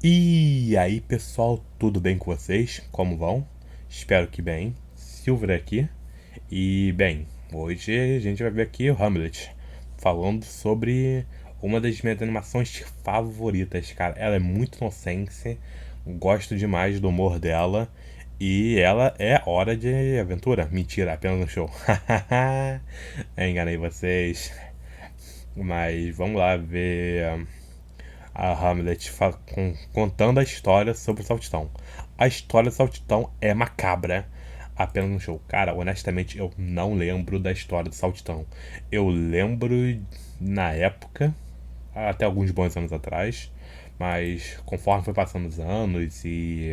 E aí pessoal, tudo bem com vocês? Como vão? Espero que bem. Silver aqui. E bem, hoje a gente vai ver aqui o Hamlet falando sobre uma das minhas animações favoritas, cara. Ela é muito inocente, gosto demais do humor dela e ela é hora de aventura. Mentira, apenas um show. Enganei vocês. Mas vamos lá ver a Hamlet contando a história sobre o Saltitão. A história do Saltitão é macabra. Apenas um show. Cara, honestamente, eu não lembro da história do Saltitão. Eu lembro na época, até alguns bons anos atrás, mas conforme foi passando os anos e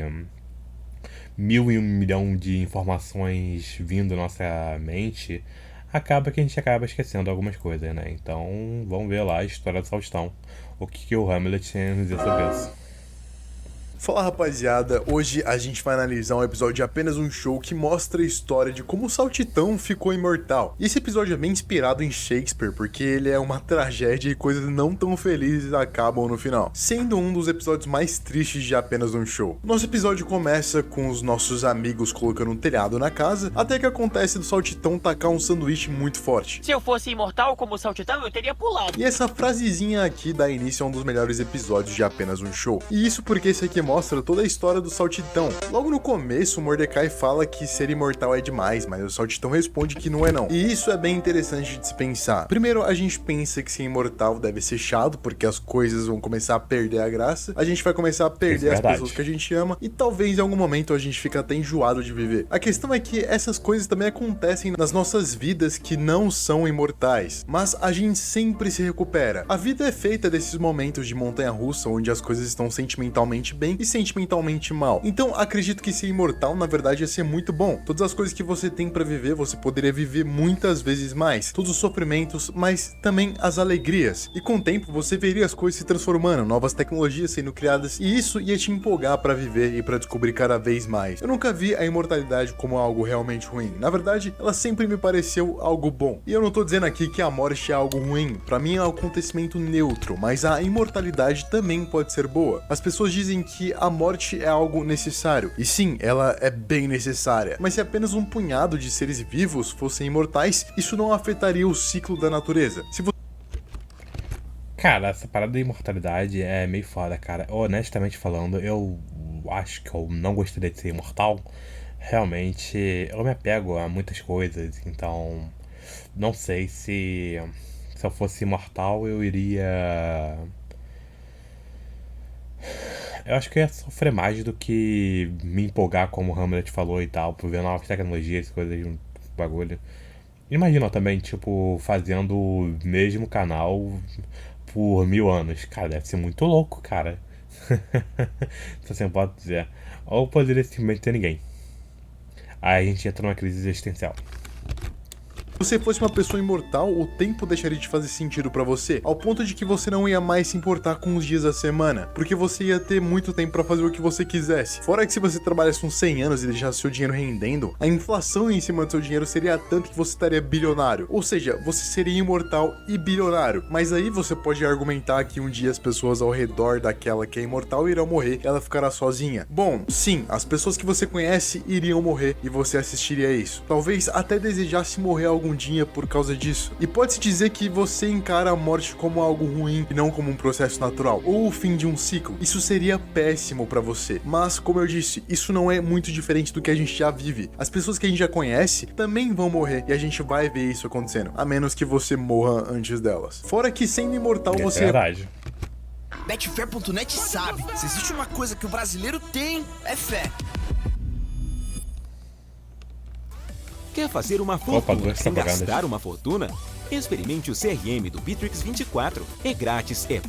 mil e um milhão de informações vindo à nossa mente, acaba que a gente acaba esquecendo algumas coisas, né? Então, vamos ver lá a história do Saltitão. O que o Hamlet tem a dizer sobre isso. Fala rapaziada, hoje a gente vai analisar um episódio de Apenas um Show que mostra a história de como o Saltitão ficou imortal. E esse episódio é bem inspirado em Shakespeare, porque ele é uma tragédia e coisas não tão felizes acabam no final, sendo um dos episódios mais tristes de Apenas um Show. Nosso episódio começa com os nossos amigos colocando um telhado na casa, até que acontece do Saltitão tacar um sanduíche muito forte. Se eu fosse imortal como o Saltitão, eu teria pulado. E essa frasezinha aqui dá início a um dos melhores episódios de Apenas um Show. E isso porque esse aqui mostra toda a história do Saltitão. Logo no começo, o Mordecai fala que ser imortal é demais, mas o Saltitão responde que não é não. E isso é bem interessante de se pensar. Primeiro, a gente pensa que ser imortal deve ser chato, porque as coisas vão começar a perder a graça, a gente vai começar a perder as pessoas que a gente ama, e talvez em algum momento a gente fique até enjoado de viver. A questão é que essas coisas também acontecem nas nossas vidas que não são imortais, mas a gente sempre se recupera. A vida é feita desses momentos de montanha-russa, onde as coisas estão sentimentalmente bem e sentimentalmente mal. Então, acredito que ser imortal, na verdade, ia ser muito bom. Todas as coisas que você tem pra viver, você poderia viver muitas vezes mais. Todos os sofrimentos, mas também as alegrias. E com o tempo, você veria as coisas se transformando, novas tecnologias sendo criadas, e isso ia te empolgar pra viver e pra descobrir cada vez mais. Eu nunca vi a imortalidade como algo realmente ruim. Na verdade, ela sempre me pareceu algo bom. E eu não tô dizendo aqui que a morte é algo ruim. Pra mim é um acontecimento neutro, mas a imortalidade também pode ser boa. As pessoas dizem que a morte é algo necessário. E sim, ela é bem necessária. Mas se apenas um punhado de seres vivos fossem imortais, isso não afetaria o ciclo da natureza. Cara, essa parada da imortalidade é meio foda, cara. Honestamente falando, eu acho que eu não gostaria de ser imortal. Realmente, eu me apego a muitas coisas, então não sei se eu fosse imortal eu iria. Eu acho que eu ia sofrer mais do que me empolgar, como o Hamlet falou e tal, por ver novas tecnologias, coisas de um bagulho. Imagina também, tipo, fazendo o mesmo canal por 1000 anos. Cara, deve ser muito louco, cara. Se você pode dizer. Ou poderia simplesmente ter ninguém. Aí a gente entra numa crise existencial. Se você fosse uma pessoa imortal, o tempo deixaria de fazer sentido pra você, ao ponto de que você não ia mais se importar com os dias da semana, porque você ia ter muito tempo pra fazer o que você quisesse. Fora que se você trabalhasse uns 100 anos e deixasse seu dinheiro rendendo, a inflação em cima do seu dinheiro seria tanto que você estaria bilionário. Ou seja, você seria imortal e bilionário. Mas aí você pode argumentar que um dia as pessoas ao redor daquela que é imortal irão morrer e ela ficará sozinha. Bom, sim, as pessoas que você conhece iriam morrer e você assistiria a isso. Talvez até desejasse morrer algum dia por causa disso. E pode-se dizer que você encara a morte como algo ruim e não como um processo natural, ou o fim de um ciclo. Isso seria péssimo pra você. Mas, como eu disse, isso não é muito diferente do que a gente já vive. As pessoas que a gente já conhece também vão morrer e a gente vai ver isso acontecendo, a menos que você morra antes delas. Fora que sendo imortal você... É verdade. Betfair.net sabe, se existe uma coisa que o brasileiro tem, é fé. Quer fazer uma fortuna sem propaganda. gastar uma fortuna? Experimente o CRM do Bitrix 24. É grátis, é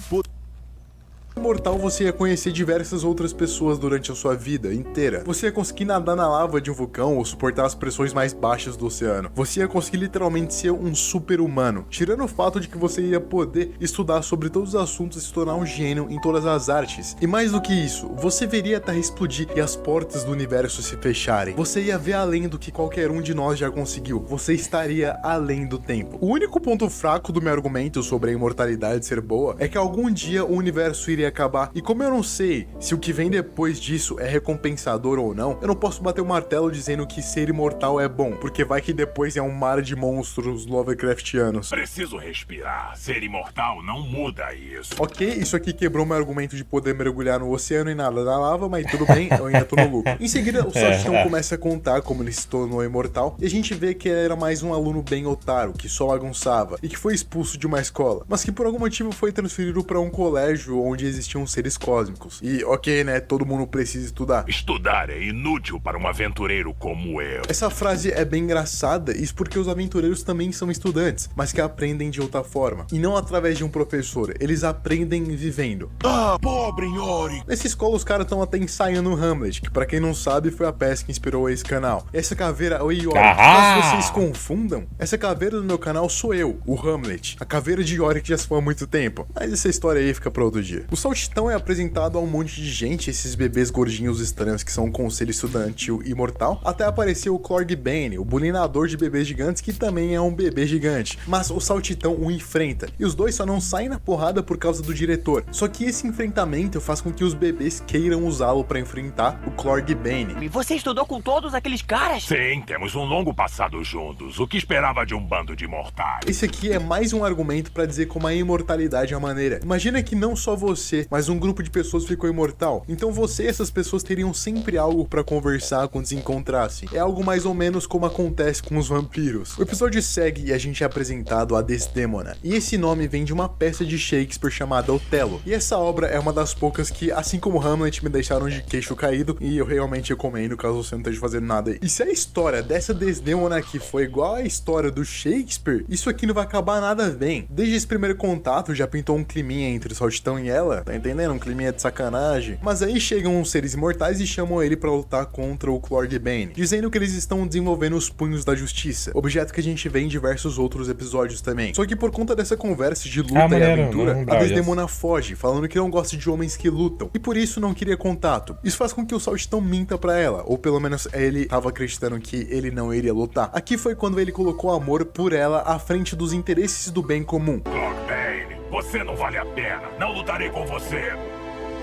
imortal, você ia conhecer diversas outras pessoas durante a sua vida inteira. Você ia conseguir nadar na lava de um vulcão ou suportar as pressões mais baixas do oceano. Você ia conseguir literalmente ser um super-humano, tirando o fato de que você ia poder estudar sobre todos os assuntos e se tornar um gênio em todas as artes. E mais do que isso, você veria a Terra explodir e as portas do universo se fecharem. Você ia ver além do que qualquer um de nós já conseguiu. Você estaria além do tempo. O único ponto fraco do meu argumento sobre a imortalidade ser boa é que algum dia o universo iria acabar. E como eu não sei se o que vem depois disso é recompensador ou não, eu não posso bater o martelo dizendo que ser imortal é bom, porque vai que depois é um mar de monstros Lovecraftianos. Preciso respirar. Ser imortal não muda isso. Ok, isso aqui quebrou meu argumento de poder mergulhar no oceano e nada da lava, mas tudo bem, eu ainda tô no lucro. Em seguida, o Saltitão começa a contar como ele se tornou imortal, e a gente vê que ele era mais um aluno bem otário, que só bagunçava, e que foi expulso de uma escola, mas que por algum motivo foi transferido para um colégio onde existiam seres cósmicos. E ok, né, todo mundo precisa estudar. Estudar é inútil para um aventureiro como eu. Essa frase é bem engraçada, isso porque os aventureiros também são estudantes, mas que aprendem de outra forma, e não através de um professor, eles aprendem vivendo. Ah, pobre Yori! Nessa escola os caras estão até ensaiando o Hamlet, que pra quem não sabe foi a peça que inspirou esse canal. E essa caveira, oi Yori, caso vocês confundam, essa caveira do meu canal sou eu, o Hamlet, a caveira de Yori que já se foi há muito tempo, mas essa história aí fica pra outro dia. O Saltitão é apresentado a um monte de gente, esses bebês gordinhos estranhos que são um conselho estudantil imortal, até apareceu o Clorgbane, o bulinador de bebês gigantes, que também é um bebê gigante, mas o Saltitão o enfrenta, e os dois só não saem na porrada por causa do diretor, só que esse enfrentamento faz com que os bebês queiram usá-lo pra enfrentar o Clorgbane. E você estudou com todos aqueles caras? Sim, temos um longo passado juntos. O que esperava de um bando de mortais? Esse aqui é mais um argumento pra dizer como a imortalidade é a maneira. Imagina que não só você, mas um grupo de pessoas ficou imortal. Então você e essas pessoas teriam sempre algo pra conversar quando se encontrassem. É algo mais ou menos como acontece com os vampiros. O episódio segue e a gente é apresentado a Desdemona. E esse nome vem de uma peça de Shakespeare chamada Otelo. E essa obra é uma das poucas que, assim como Hamlet, me deixaram de queixo caído, e eu realmente recomendo caso você não esteja fazendo nada aí. E se a história dessa Desdemona aqui foi igual à história do Shakespeare, isso aqui não vai acabar nada bem. Desde esse primeiro contato já pintou um climinha entre o Saltitão e ela, tá entendendo? Um climinha de sacanagem. Mas aí chegam uns seres imortais e chamam ele pra lutar contra o Clorgbane, dizendo que eles estão desenvolvendo os punhos da justiça, objeto que a gente vê em diversos outros episódios também. Só que por conta dessa conversa de luta e aventura, a Desdemona foge, falando que não gosta de homens que lutam, e por isso não queria contato. Isso faz com que o Saltitão minta pra ela, ou pelo menos ele tava acreditando que ele não iria lutar. Aqui foi quando ele colocou amor por ela à frente dos interesses do bem comum. Clorgbane, você não vale a pena. Não lutarei com você.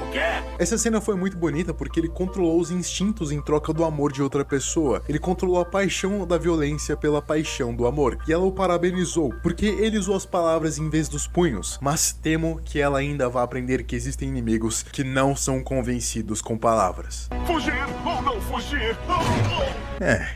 O quê? Essa cena foi muito bonita porque ele controlou os instintos em troca do amor de outra pessoa. Ele controlou a paixão da violência pela paixão do amor. E ela o parabenizou, porque ele usou as palavras em vez dos punhos. Mas temo que ela ainda vá aprender que existem inimigos que não são convencidos com palavras. Fugir ou não fugir?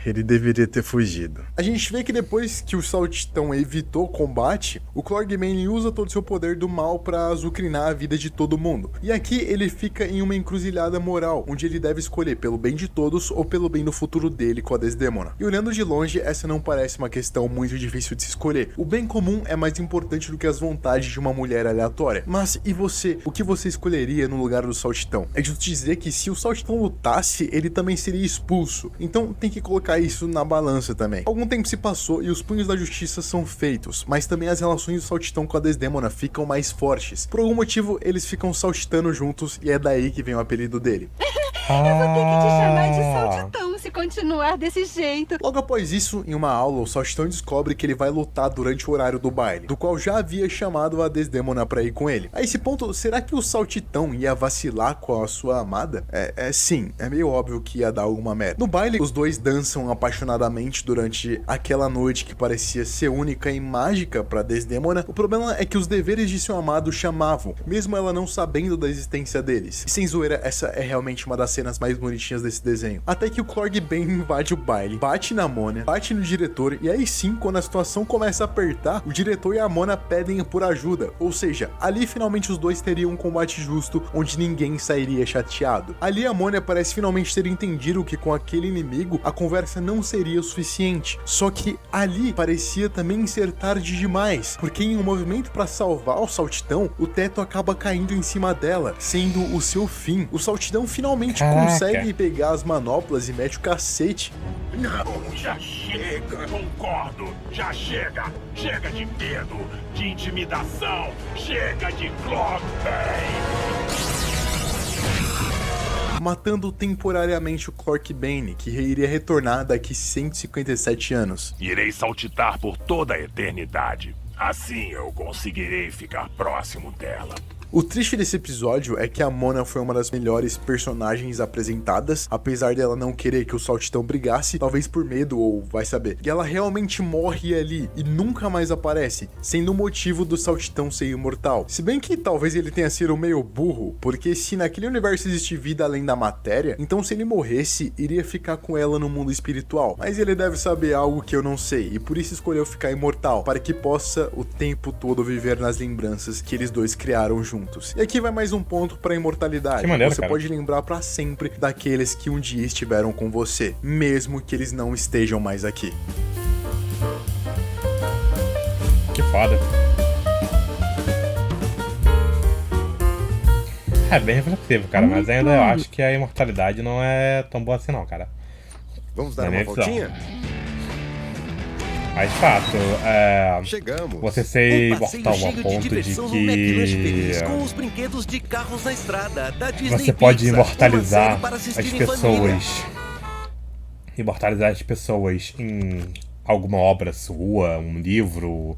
Ele deveria ter fugido. A gente vê que depois que o Saltitão evitou o combate, o Clorgbane usa todo o seu poder do mal pra azucrinar a vida de todo mundo. E aqui ele fica em uma encruzilhada moral, onde ele deve escolher pelo bem de todos ou pelo bem do futuro dele com a Desdemona. E olhando de longe, essa não parece uma questão muito difícil de se escolher. O bem comum é mais importante do que as vontades de uma mulher aleatória. Mas e você? O que você escolheria no lugar do Saltitão? É justo dizer que se o Saltitão lutasse, ele também seria expulso. Então tem que colocar isso na balança também. Algum tempo se passou e os punhos da justiça são feitos, mas também as relações do Saltitão com a Desdemona ficam mais fortes. Por algum motivo, eles ficam saltitando juntos e é daí que vem o apelido dele. Eu vou ter que te chamar de Saltitão se continuar desse jeito. Logo após isso, em uma aula, o Saltitão descobre que ele vai lutar durante o horário do baile, do qual já havia chamado a Desdemona pra ir com ele. A esse ponto, será que o Saltitão ia vacilar com a sua amada? Sim, é meio óbvio que ia dar alguma merda. No baile, os dois dançam apaixonadamente durante aquela noite que parecia ser única e mágica pra Desdemona. O problema é que os deveres de seu amado chamavam, mesmo ela não sabendo da existência deles. E sem zoeira, essa é realmente uma das cenas mais bonitinhas desse desenho. Até que o Clorgbane invade o baile, bate na Mona, bate no diretor, e aí sim, quando a situação começa a apertar, o diretor e a Mona pedem por ajuda. Ou seja, ali finalmente os dois teriam um combate justo, onde ninguém sairia chateado. Ali a Mona parece finalmente ter entendido que com aquele inimigo, a conversa não seria o suficiente. Só que ali parecia também ser tarde demais, porque em um movimento para salvar o Saltitão, o teto acaba caindo em cima dela, sendo o seu fim. O Saltitão finalmente consegue pegar as manoplas e mete o cacete. Não, já chega. Concordo. Já chega. Chega de medo, de intimidação. Chega de Clorgbane. Matando temporariamente o Clorgbane, que iria retornar daqui 157 anos. Irei saltitar por toda a eternidade. Assim eu conseguirei ficar próximo dela. O triste desse episódio é que a Mona foi uma das melhores personagens apresentadas, apesar dela não querer que o Saltitão brigasse, talvez por medo ou vai saber. E ela realmente morre ali e nunca mais aparece, sendo o motivo do Saltitão ser imortal. Se bem que talvez ele tenha sido meio burro, porque se naquele universo existe vida além da matéria, então se ele morresse, iria ficar com ela no mundo espiritual. Mas ele deve saber algo que eu não sei, e por isso escolheu ficar imortal, para que possa o tempo todo viver nas lembranças que eles dois criaram juntos. E aqui vai mais um ponto pra imortalidade. Que maneiro, você cara. pode lembrar pra sempre daqueles que um dia estiveram com você, mesmo que eles não estejam mais aqui. Que foda. É bem reflexivo, cara, mas ainda eu acho que a imortalidade não é tão boa assim não, cara. Vamos dar Na uma minha visão. voltinha? Mas de fato, Chegamos. você ser Um passeio imortal ao cheio de ponto de diversão no McLanche que Feliz, com os brinquedos de carros na estrada da Disney você pode Pizza, imortalizar uma série para as assistir em família. pessoas. Imortalizar as pessoas em alguma obra sua, um livro,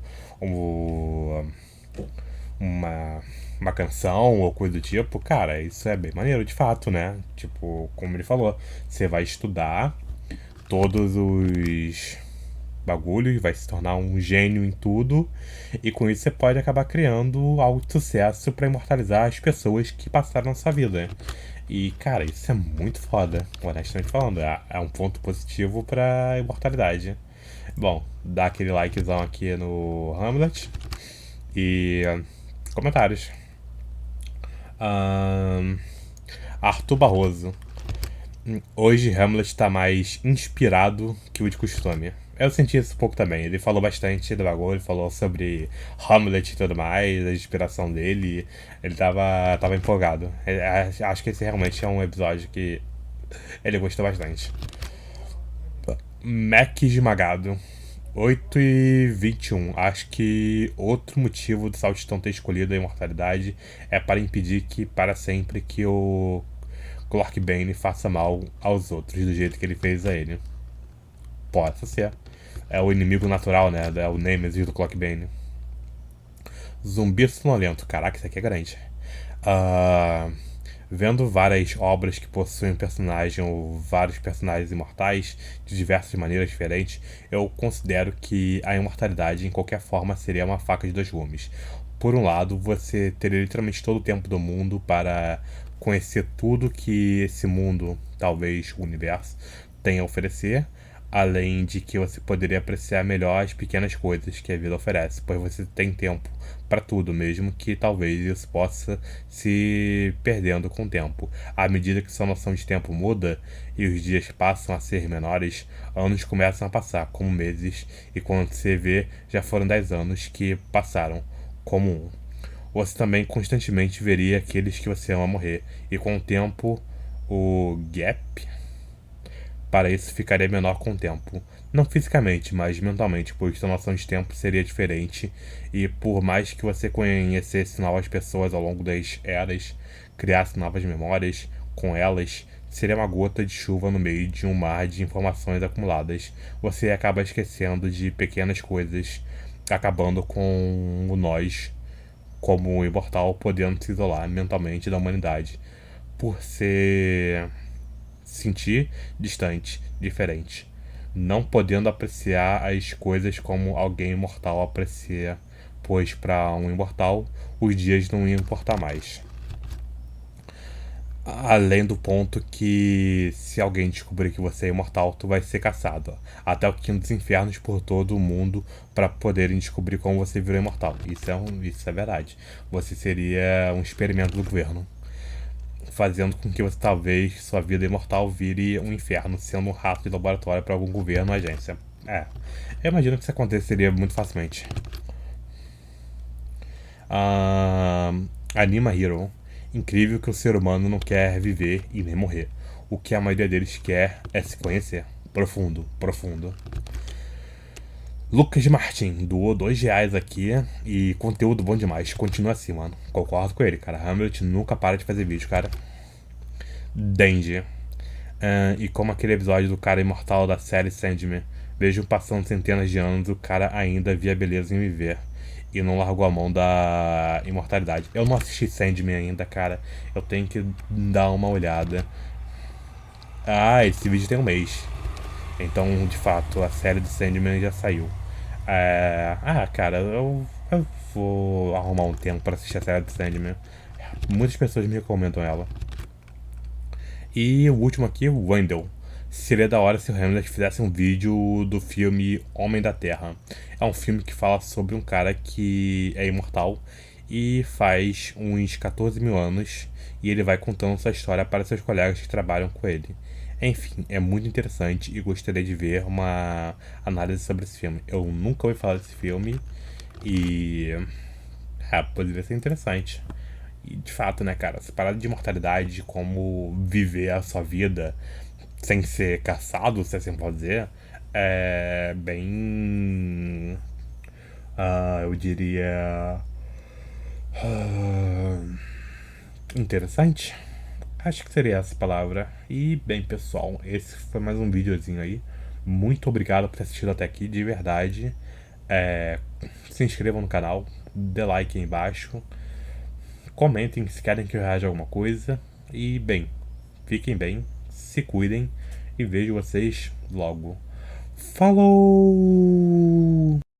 uma canção ou coisa do tipo, cara, isso é bem maneiro de fato, né? Tipo, como ele falou, você vai estudar todos os bagulhos, vai se tornar um gênio em tudo, e com isso você pode acabar criando algo de sucesso pra imortalizar as pessoas que passaram na sua vida. E, cara, isso é muito foda, honestamente falando. É um ponto positivo pra imortalidade. Bom, dá aquele likezão aqui no Hamlet. E comentários. Arthur Barroso. Hoje Hamlet tá mais inspirado que o de costume. Eu senti isso um pouco também. Ele falou bastante do bagulho, ele falou sobre Hamlet e tudo mais, a inspiração dele. Ele tava empolgado. Acho que esse realmente é um episódio que ele gostou bastante. Mac esmagado. 8:21. Acho que outro motivo do Saltitão ter escolhido a imortalidade é para impedir que, para sempre, que o Clark Bane faça mal aos outros do jeito que ele fez a ele. Pode ser. É o inimigo natural, né? É o Nemesis do Clark Bane. Zumbi sonolento. Caraca, isso aqui é grande. Vendo várias obras que possuem um personagem ou vários personagens imortais de diversas maneiras diferentes, eu considero que a imortalidade, em qualquer forma, seria uma faca de dois gumes. Por um lado, você teria literalmente todo o tempo do mundo para conhecer tudo que esse mundo, talvez o universo, tem a oferecer, além de que você poderia apreciar melhor as pequenas coisas que a vida oferece, pois você tem tempo para tudo, mesmo que talvez isso possa se perdendo com o tempo. À medida que sua noção de tempo muda e os dias passam a ser menores, anos começam a passar como meses, e quando você vê, já foram 10 anos que passaram como um. Você também constantemente veria aqueles que você ama morrer, e com o tempo, o gap para isso ficaria menor com o tempo. Não fisicamente, mas mentalmente, pois sua noção de tempo seria diferente, e por mais que você conhecesse novas pessoas ao longo das eras, criasse novas memórias com elas, seria uma gota de chuva no meio de um mar de informações acumuladas. Você acaba esquecendo de pequenas coisas, acabando com o nós, como um imortal, podendo se isolar mentalmente da humanidade, por se sentir distante, diferente, não podendo apreciar as coisas como alguém imortal aprecia, pois para um imortal os dias não iam importar mais. Além do ponto que, se alguém descobrir que você é imortal, tu vai ser caçado até o quinto dos infernos por todo o mundo para poderem descobrir como você virou imortal. Isso é verdade. Você seria um experimento do governo, fazendo com que você, talvez, sua vida imortal vire um inferno, sendo um rato de laboratório para algum governo ou agência. Eu imagino que isso aconteceria muito facilmente. Anima Hero. Incrível que o ser humano não quer viver e nem morrer. O que a maioria deles quer é se conhecer. Profundo, profundo. Lucas Martin doou R$2 aqui e conteúdo bom demais. Continua assim, mano. Concordo com ele, cara. Hamlet nunca para de fazer vídeo, cara. Denji. E como aquele episódio do cara imortal da série Sandman. Vejo passando centenas de anos, o cara ainda via beleza em viver. e não largou a mão da imortalidade. Eu não assisti Sandman ainda, cara. Eu tenho que dar uma olhada. Ah, esse vídeo tem um mês. Então, de fato, a série do Sandman já saiu. Cara, eu vou arrumar um tempo pra assistir a série do Sandman. Muitas pessoas me recomendam ela. E o último aqui, Wendell. Seria da hora se o Hamlet fizesse um vídeo do filme Homem da Terra. É um filme que fala sobre um cara que é imortal e faz uns 14 mil anos, e ele vai contando sua história para seus colegas que trabalham com ele. Enfim, é muito interessante e gostaria de ver uma análise sobre esse filme. Eu nunca ouvi falar desse filme e... poderia ser interessante. E de fato, né, cara, essa parada de imortalidade, de como viver a sua vida sem ser caçado, se assim pode dizer, é bem... eu diria... interessante. Acho que seria essa palavra. E, bem, pessoal, esse foi mais um videozinho aí. Muito obrigado por ter assistido até aqui, de verdade. Se inscrevam no canal, dê like aí embaixo. Comentem se querem que eu reaja a alguma coisa. E, bem, fiquem bem, se cuidem e vejo vocês logo. Falou!